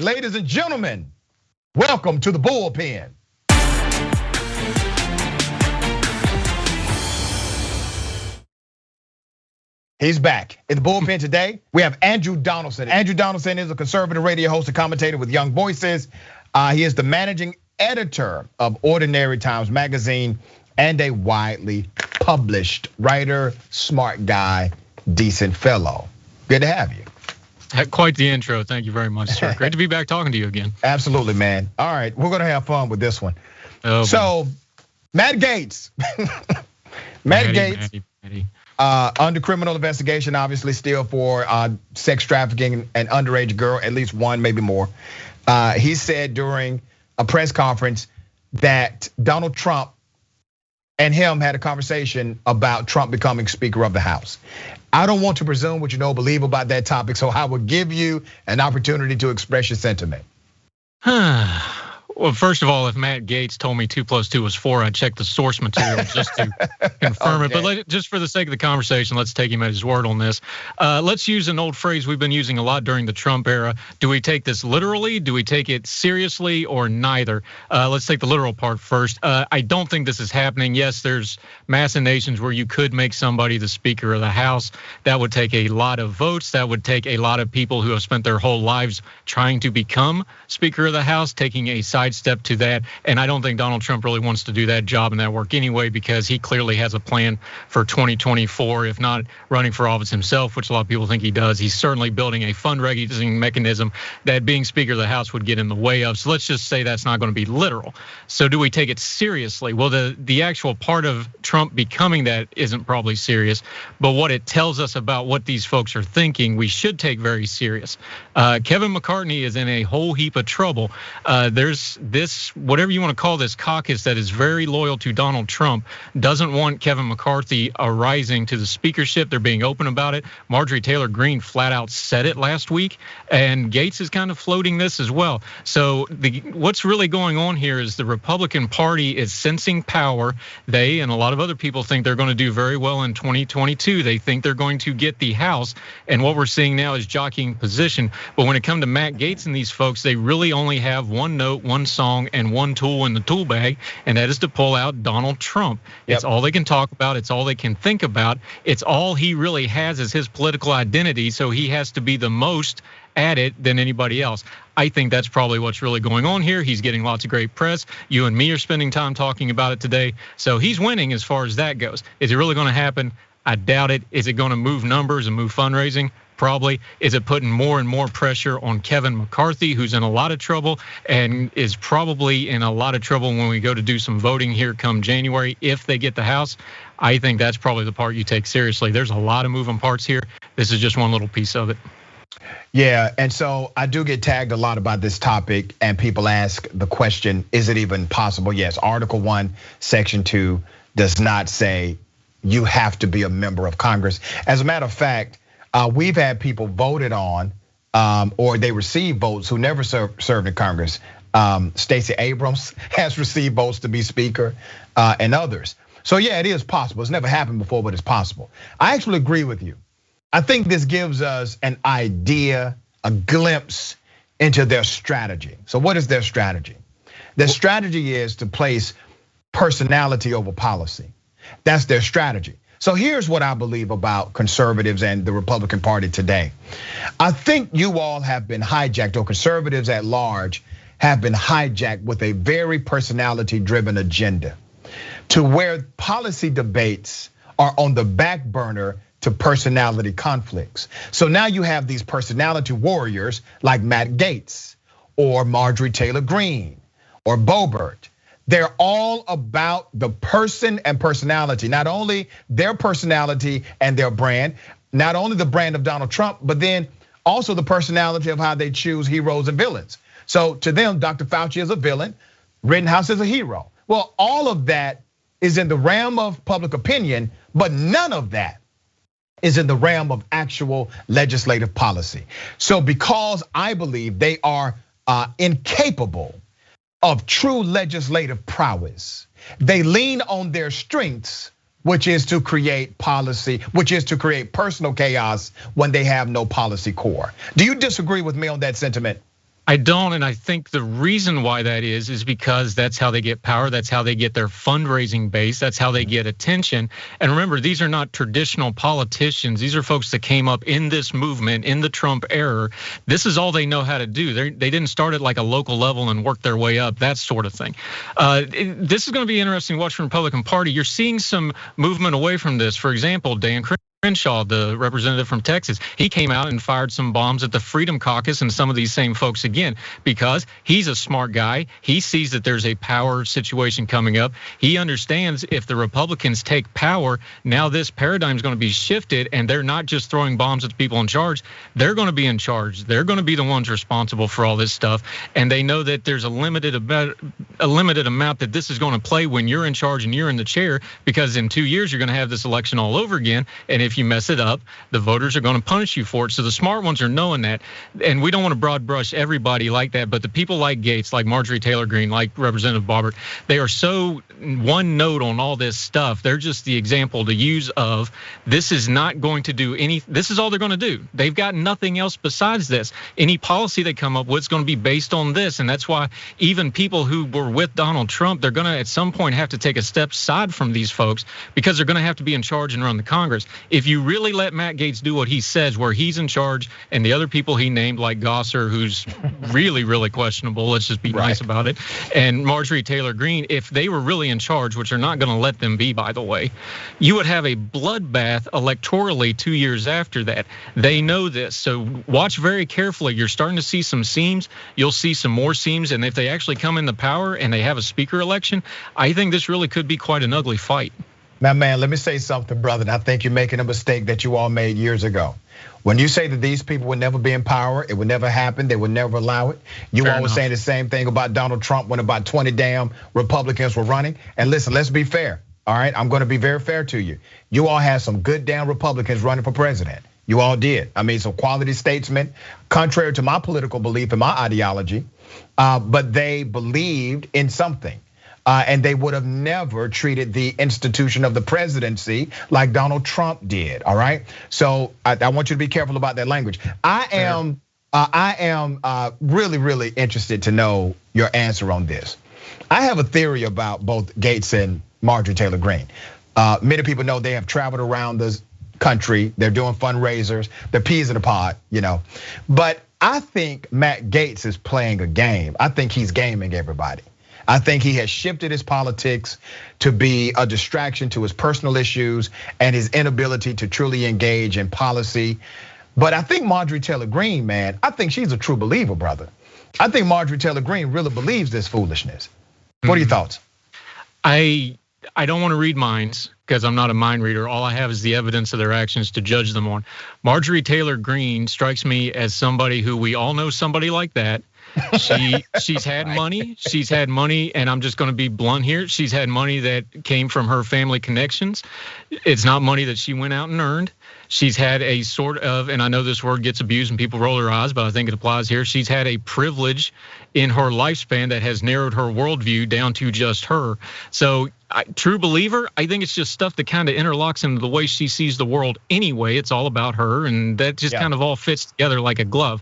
ladies and gentlemen, welcome to the Bullpen. He's back. In the Bullpen today, we have Andrew Donaldson. Andrew Donaldson is a conservative radio host and commentator with Young Voices. He is the managing editor of Ordinary Times magazine and a widely published writer, smart guy, decent fellow. Good to have you. Quite the intro. Thank you very much, sir. Great to be back talking to you again. Absolutely, man. All right, we're gonna have fun with this one. So, Matt Gaetz. Matt Gaetz. Under criminal investigation, obviously still for sex trafficking an underage girl, at least one, maybe more. He said during a press conference that Donald Trump and him had a conversation about Trump becoming Speaker of the House. I don't want to presume what you know, believe about that topic, so I will give you an opportunity to express your sentiment. Well, first of all, if Matt Gaetz told me 2 + 2 was 4, I'd check the source material just to confirm it. But just for the sake of the conversation, let's take him at his word on this. Let's use an old phrase we've been using a lot during the Trump era. Do we take this literally? Do we take it seriously, or neither? Let's take the literal part first. I don't think this is happening. Yes, there's machinations where you could make somebody the Speaker of the House. That would take a lot of votes. That would take a lot of people who have spent their whole lives trying to become Speaker of the House, taking a sidestep to that. And I don't think Donald Trump really wants to do that job and that work anyway, because he clearly has a plan for 2024, if not running for office himself, which a lot of people think he does. He's certainly building a fundraising mechanism that being Speaker of the House would get in the way of. So let's just say that's not going to be literal. So do we take it seriously? Well, the actual part of Trump becoming that isn't probably serious, but what it tells us about what these folks are thinking, we should take very serious. Kevin McCarthy is in a whole heap of trouble. There's this, whatever you want to call this caucus that is very loyal to Donald Trump, doesn't want Kevin McCarthy arising to the speakership. They're being open about it. Marjorie Taylor Greene flat out said it last week, and Gaetz is kind of floating this as well. So what's really going on here is the Republican Party is sensing power. They and a lot of other people think they're going to do very well in 2022. They think they're going to get the House, and what we're seeing now is jockeying position. But when it comes to Matt Gaetz and these folks, they really only have one note, one song, and one tool in the tool bag, and that is to pull out Donald Trump. Yep. It's all they can talk about. It's all they can think about. It's all he really has is his political identity, so he has to be the most at it than anybody else. I think that's probably what's really going on here. He's getting lots of great press. You and me are spending time talking about it today. So he's winning as far as that goes. Is it really going to happen? I doubt it. Is it going to move numbers and move fundraising? Probably. Is it putting more and more pressure on Kevin McCarthy, who's in a lot of trouble and is probably in a lot of trouble when we go to do some voting here come January if they get the House? I think that's probably the part you take seriously. There's a lot of moving parts here. This is just one little piece of it. Yeah, and so I do get tagged a lot about this topic, and people ask the question, is it even possible? Yes, Article 1, Section 2 does not say you have to be a member of Congress. As a matter of fact, we've had people voted on, or they received votes who never served in Congress. Stacey Abrams has received votes to be Speaker, and others. So yeah, it is possible. It's never happened before, but it's possible. I actually agree with you. I think this gives us an idea, a glimpse into their strategy. So what is their strategy? Their strategy is to place personality over policy. That's their strategy. So here's what I believe about conservatives and the Republican Party today. I think you all have been hijacked, or conservatives at large have been hijacked with a very personality-driven agenda, to where policy debates are on the back burner to personality conflicts. So now you have these personality warriors like Matt Gaetz or Marjorie Taylor Greene or Boebert. They're all about the person and personality, not only their personality and their brand, not only the brand of Donald Trump, but then also the personality of how they choose heroes and villains. So to them, Dr. Fauci is a villain, Rittenhouse is a hero. Well, all of that is in the realm of public opinion, but none of that is in the realm of actual legislative policy. So because I believe they are incapable of true legislative prowess, they lean on their strengths, which is to create policy, which is to create personal chaos when they have no policy core. Do you disagree with me on that sentiment? I don't, and I think the reason why that is because that's how they get power. That's how they get their fundraising base. That's how they get attention. And remember, these are not traditional politicians. These are folks that came up in this movement, in the Trump era. This is all they know how to do. They didn't start at like a local level and work their way up, that sort of thing. This is going to be interesting to watch from the Republican Party. You're seeing some movement away from this. For example, Dan Crenshaw, the representative from Texas, he came out and fired some bombs at the Freedom Caucus and some of these same folks again, because he's a smart guy. He sees that there's a power situation coming up. He understands if the Republicans take power, now this paradigm is going to be shifted, and they're not just throwing bombs at the people in charge. They're going to be in charge. They're going to be the ones responsible for all this stuff, and they know that there's a limited amount that this is going to play when you're in charge and you're in the chair, because in 2 years you're going to have this election all over again, and if you mess it up, the voters are going to punish you for it. So the smart ones are knowing that. And we don't want to broad brush everybody like that, but the people like Gaetz, like Marjorie Taylor Greene, like Representative Boebert, they are so one note on all this stuff. They're just the example to use of this is not going to do any, this is all they're going to do. They've got nothing else besides this. Any policy they come up with is going to be based on this. And that's why even people who were with Donald Trump, they're going to at some point have to take a step aside from these folks, because they're going to have to be in charge and run the Congress. If you really let Matt Gaetz do what he says, where he's in charge, and the other people he named, like Gosser, who's really, really questionable, let's just be nice about it, and Marjorie Taylor Greene, if they were really in charge, which are not going to let them be, by the way, you would have a bloodbath electorally 2 years after that. They know this, so watch very carefully. You're starting to see some seams. You'll see some more seams, and if they actually come into power and they have a speaker election, I think this really could be quite an ugly fight. Now, man, let me say something, brother. And I think you're making a mistake that you all made years ago. When you say that these people would never be in power, it would never happen, they would never allow it. You all were saying the same thing about Donald Trump when about 20 damn Republicans were running. And listen, let's be fair, all right? I'm gonna be very fair to you. You all had some good damn Republicans running for president. You all did. I mean, some quality statesmen, contrary to my political belief and my ideology, but they believed in something. And they would have never treated the institution of the presidency like Donald Trump did, all right? So I want you to be careful about that language. I am really, really interested to know your answer on this. I have a theory about both Gaetz and Marjorie Taylor Greene. Many people know they have traveled around the country. They're doing fundraisers. They're peas in a pod, you know. But I think Matt Gaetz is playing a game. I think he's gaming everybody. I think he has shifted his politics to be a distraction to his personal issues and his inability to truly engage in policy. But I think Marjorie Taylor Greene, man, I think she's a true believer, brother. I think Marjorie Taylor Greene really believes this foolishness. What are your thoughts? I don't want to read minds because I'm not a mind reader. All I have is the evidence of their actions to judge them on. Marjorie Taylor Greene strikes me as somebody who we all know somebody like that. She's had money. She's had money, and I'm just going to be blunt here. She's had money that came from her family connections. It's not money that she went out and earned. She's had a sort of, and I know this word gets abused and people roll their eyes, but I think it applies here. She's had a privilege in her lifespan that has narrowed her worldview down to just her. So true believer, I think it's just stuff that kind of interlocks into the way she sees the world anyway. It's all about her, and that just kind of all fits together like a glove.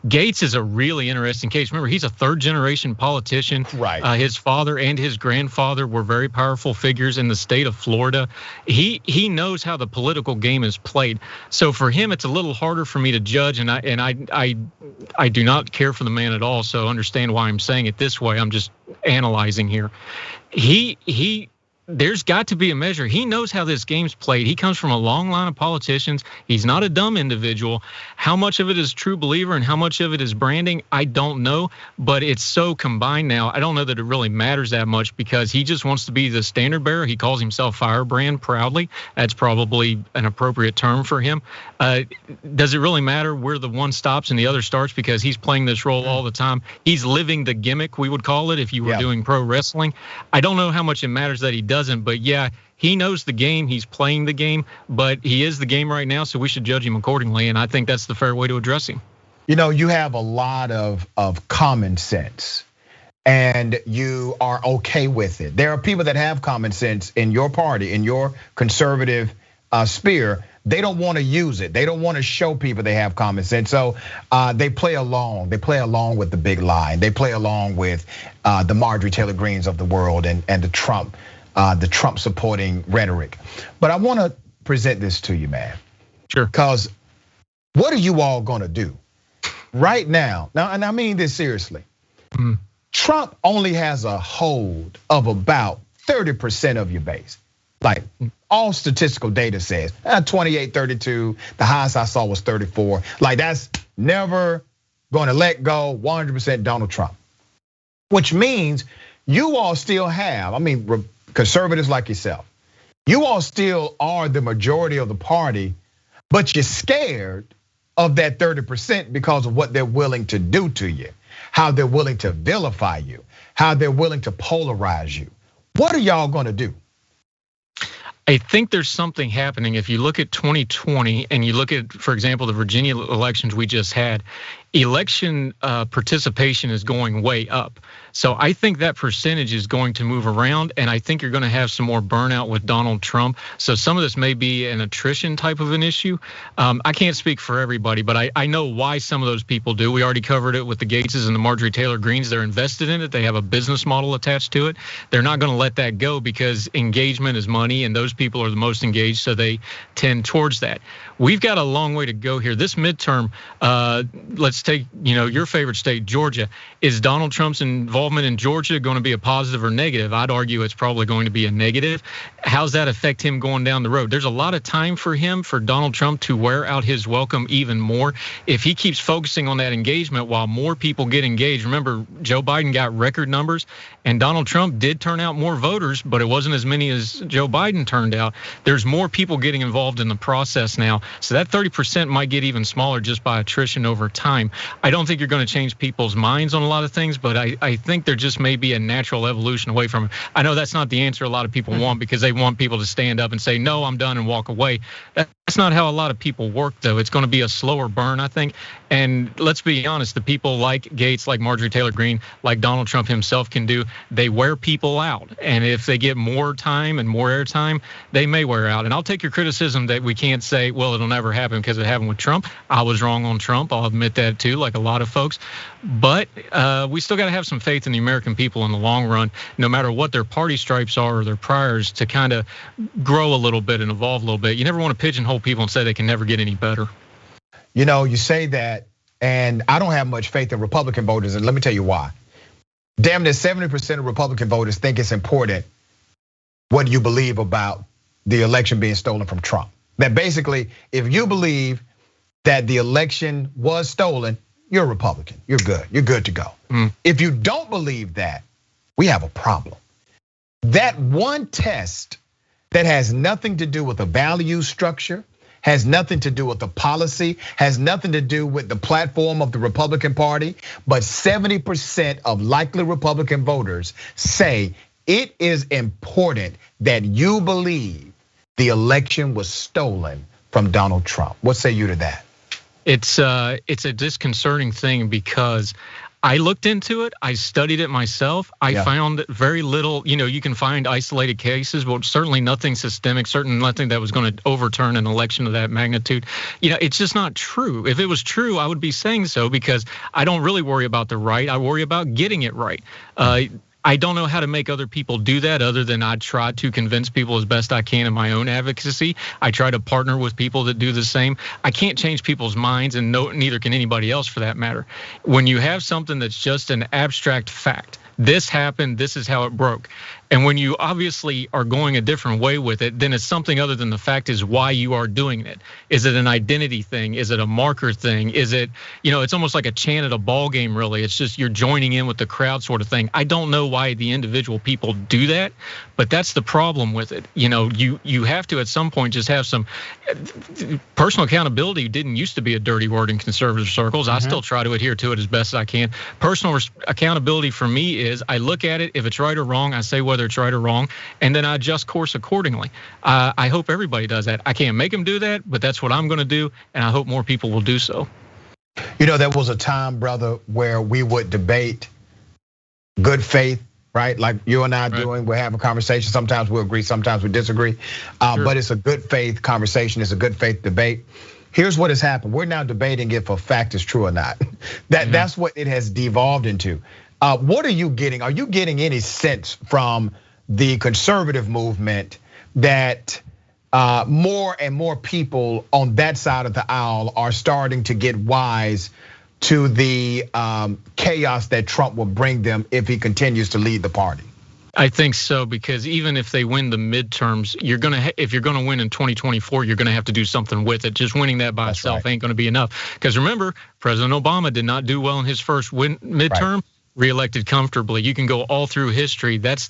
Gaetz is a really interesting case. Remember, he's a third generation politician. Right. His father and his grandfather were very powerful figures in the state of Florida. He knows how the political game is played. So for him, it's a little harder for me to judge, and I do not care for the man at all. So understand why I'm saying it this way. I'm just analyzing here. There's got to be a measure. He knows how this game's played. He comes from a long line of politicians. He's not a dumb individual. How much of it is true believer and how much of it is branding, I don't know, but it's so combined now. I don't know that it really matters that much because he just wants to be the standard bearer. He calls himself Firebrand proudly. That's probably an appropriate term for him. Does it really matter where the one stops and the other starts because he's playing this role all the time? He's living the gimmick, we would call it, if you were doing pro wrestling. I don't know how much it matters that he doesn't, but yeah, he knows the game, he's playing the game, but he is the game right now, so we should judge him accordingly, and I think that's the fair way to address him. You know, you have a lot of common sense, and you are okay with it. There are people that have common sense in your party, in your conservative sphere, they don't want to use it. They don't want to show people they have common sense. So they play along. They play along with the big lie. They play along with the Marjorie Taylor Greens of the world and the Trump supporting rhetoric. But I want to present this to you, man. Sure. Because what are you all going to do right now? Now, and I mean this seriously. Trump only has a hold of about 30% of your base. Like all statistical data says, 28, 32, the highest I saw was 34. Like that's never going to let go 100% Donald Trump. Which means you all still have, conservatives like yourself, you all still are the majority of the party, but you're scared of that 30% because of what they're willing to do to you, how they're willing to vilify you, how they're willing to polarize you. What are y'all gonna do? I think there's something happening. If you look at 2020 and you look at, for example, the Virginia elections we just had, election participation is going way up. So I think that percentage is going to move around, and I think you're going to have some more burnout with Donald Trump. So some of this may be an attrition type of an issue. I can't speak for everybody, but I know why some of those people do. We already covered it with the Gaetzes and the Marjorie Taylor Greens. They're invested in it. They have a business model attached to it. They're not going to let that go because engagement is money, and those people are the most engaged, so they tend towards that. We've got a long way to go here. This midterm, let's take your favorite state, Georgia. Is Donald Trump's involvement in Georgia going to be a positive or negative? I'd argue it's probably going to be a negative. How's that affect him going down the road? There's a lot of time for Donald Trump to wear out his welcome even more. If he keeps focusing on that engagement while more people get engaged, remember Joe Biden got record numbers and Donald Trump did turn out more voters, but it wasn't as many as Joe Biden turned out. There's more people getting involved in the process now. So that 30% might get even smaller just by attrition over time. I don't think you're going to change people's minds on a lot of things, but I think there just may be a natural evolution away from it. I know that's not the answer a lot of people want because they want people to stand up and say, no, I'm done and walk away. That's not how a lot of people work, though. It's going to be a slower burn, I think. And let's be honest, the people like Gaetz, like Marjorie Taylor Greene, like Donald Trump himself can do, they wear people out. And if they get more time and more airtime, they may wear out. And I'll take your criticism that we can't say, well, it'll never happen because it happened with Trump. I was wrong on Trump. I'll admit that too, like a lot of folks. But we still got to have some faith in the American people in the long run, no matter what their party stripes are or their priors, to kind of grow a little bit and evolve a little bit. You never want to pigeonhole people and say they can never get any better. You say that, and I don't have much faith in Republican voters, and let me tell you why. Damn near 70% of Republican voters think it's important what you believe about the election being stolen from Trump. That basically, if you believe that the election was stolen, you're a Republican. You're good. You're good to go. If you don't believe that, we have a problem. That one test that has nothing to do with the value structure, has nothing to do with the policy, has nothing to do with the platform of the Republican Party, but 70% of likely Republican voters say it is important that you believe the election was stolen from Donald Trump. What say you to that? It's a disconcerting thing because I looked into it. I studied it myself. I found very little, you can find isolated cases, but certainly nothing systemic, certainly nothing that was going to overturn an election of that magnitude. It's just not true. If it was true, I would be saying so because I don't really worry about the right. I worry about getting it right. I don't know how to make other people do that other than I try to convince people as best I can in my own advocacy. I try to partner with people that do the same. I can't change people's minds, and neither can anybody else for that matter. When you have something that's just an abstract fact, this happened, this is how it broke. And when you obviously are going a different way with it, then it's something other than the fact is why you are doing it. Is it an identity thing? Is it a marker thing? Is it, it's almost like a chant at a ball game, really. It's just you're joining in with the crowd sort of thing. I don't know why the individual people do that, but that's the problem with it. You have to at some point just have some personal accountability. Didn't used to be a dirty word in conservative circles. I still try to adhere to it as best I can. Personal accountability for me is I look at it, if it's right or wrong, I say whether it's right or wrong, and then I adjust course accordingly. I hope everybody does that. I can't make them do that, but that's what I'm going to do, and I hope more people will do so. There was a time, brother, where we would debate good faith right? Like you and I are doing, we're having a conversation. Sometimes we'll agree, sometimes we disagree. But it's a good faith conversation, it's a good faith debate. Here's what has happened. We're now debating if a fact is true or not. That's what it has devolved into. What are you getting? Are you getting any sense from the conservative movement that more and more people on that side of the aisle are starting to get wise to the chaos that Trump will bring them if he continues to lead the party? I think so, because even if they win the midterms, if you're gonna win in 2024, you're gonna have to do something with it. Just winning that by itself ain't gonna be enough. Because remember, President Obama did not do well in his first midterm. Reelected comfortably. You can go all through history. This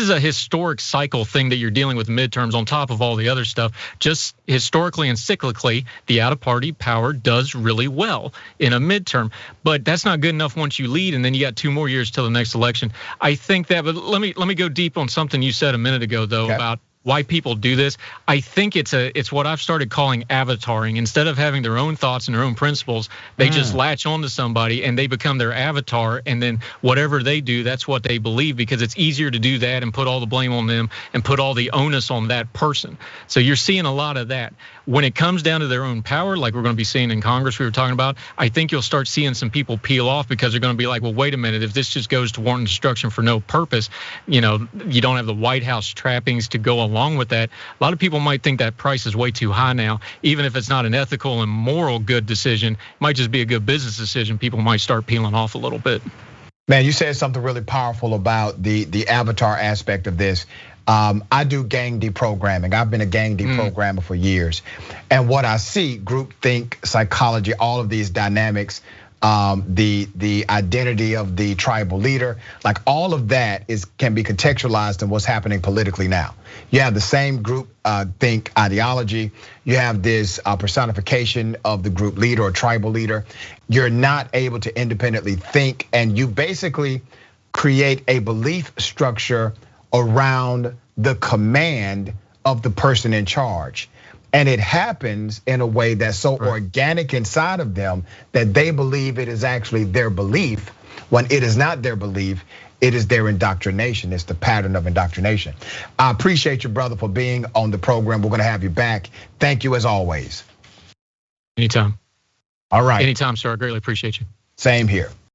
is a historic cycle thing that you're dealing with midterms on top of all the other stuff. Just historically and cyclically, the out of party power does really well in a midterm, but that's not good enough once you lead and then you got 2 more years till the next election. I think that, but let me go deep on something you said a minute ago though about why people do this. I think it's what I've started calling avataring. Instead of having their own thoughts and their own principles, they just latch onto somebody and they become their avatar. And then whatever they do, that's what they believe, because it's easier to do that and put all the blame on them and put all the onus on that person. So you're seeing a lot of that. When it comes down to their own power, like we're going to be seeing in Congress, we were talking about, I think you'll start seeing some people peel off because they're going to be like, well, wait a minute, if this just goes to war and destruction for no purpose, you don't have the White House trappings to go along with that. A lot of people might think that price is way too high now, even if it's not an ethical and moral good decision, it might just be a good business decision. People might start peeling off a little bit. Man, you said something really powerful about the avatar aspect of this. I do gang deprogramming. I've been a gang deprogrammer for years. And what I see, groupthink, psychology, all of these dynamics, the identity of the tribal leader, like all of that can be contextualized in what's happening politically now. You have the same group think ideology. You have this personification of the group leader or tribal leader. You're not able to independently think, and you basically create a belief structure around the command of the person in charge. And it happens in a way that's so organic inside of them that they believe it is actually their belief, when it is not their belief, it is their indoctrination. It's the pattern of indoctrination. I appreciate you, brother, for being on the program. We're gonna have you back. Thank you as always. Anytime. All right. Anytime, sir. I greatly appreciate you. Same here.